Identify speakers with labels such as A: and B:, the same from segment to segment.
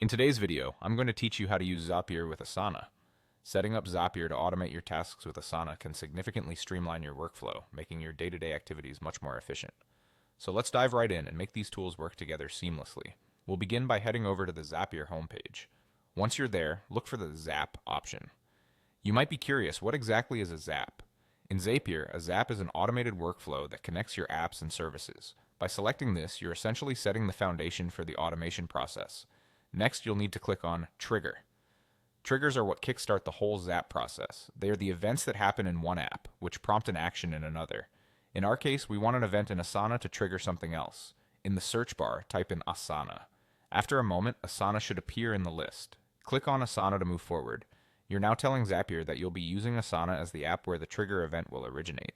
A: In today's video, I'm going to teach you how to use Zapier with Asana. Setting up Zapier to automate your tasks with Asana can significantly streamline your workflow, making your day-to-day activities much more efficient. So let's dive right in and make these tools work together seamlessly. We'll begin by heading over to the Zapier homepage. Once you're there, look for the Zap option. You might be curious, what exactly is a Zap? In Zapier, a Zap is an automated workflow that connects your apps and services. By selecting this, you're essentially setting the foundation for the automation process. Next, you'll need to click on Trigger. Triggers are what kickstart the whole Zap process. They are the events that happen in one app, which prompt an action in another. In our case, we want an event in Asana to trigger something else. In the search bar, type in Asana. After a moment, Asana should appear in the list. Click on Asana to move forward. You're now telling Zapier that you'll be using Asana as the app where the trigger event will originate.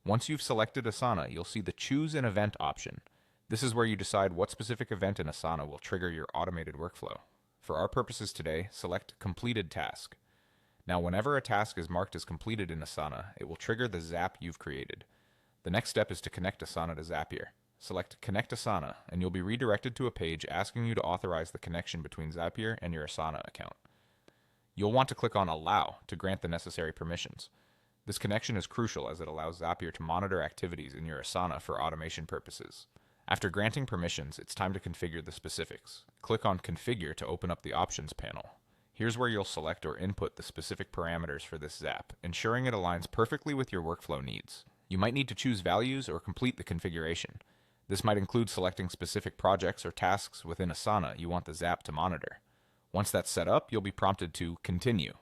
A: Once you've selected Asana, you'll see the Choose an Event option. This is where you decide what specific event in Asana will trigger your automated workflow. For our purposes today, select Completed Task. Now, whenever a task is marked as completed in Asana, it will trigger the Zap you've created. The next step is to connect Asana to Zapier. Select Connect Asana, and you'll be redirected to a page asking you to authorize the connection between Zapier and your Asana account. You'll want to click on Allow to grant the necessary permissions. This connection is crucial as it allows Zapier to monitor activities in your Asana for automation purposes. After granting permissions, it's time to configure the specifics. Click on Configure to open up the Options panel. Here's where you'll select or input the specific parameters for this Zap, ensuring it aligns perfectly with your workflow needs. You might need to choose values or complete the configuration. This might include selecting specific projects or tasks within Asana you want the Zap to monitor. Once that's set up, you'll be prompted to Continue.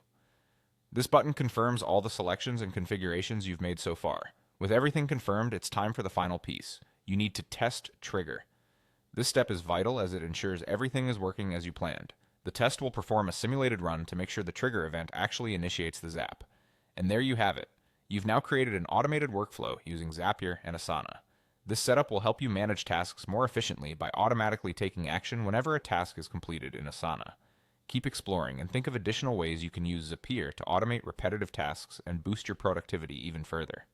A: This button confirms all the selections and configurations you've made so far. With everything confirmed, it's time for the final piece. You need to test trigger. This step is vital as it ensures everything is working as you planned. The test will perform a simulated run to make sure the trigger event actually initiates the Zap. And there you have it. You've now created an automated workflow using Zapier and Asana. This setup will help you manage tasks more efficiently by automatically taking action whenever a task is completed in Asana. Keep exploring and think of additional ways you can use Zapier to automate repetitive tasks and boost your productivity even further.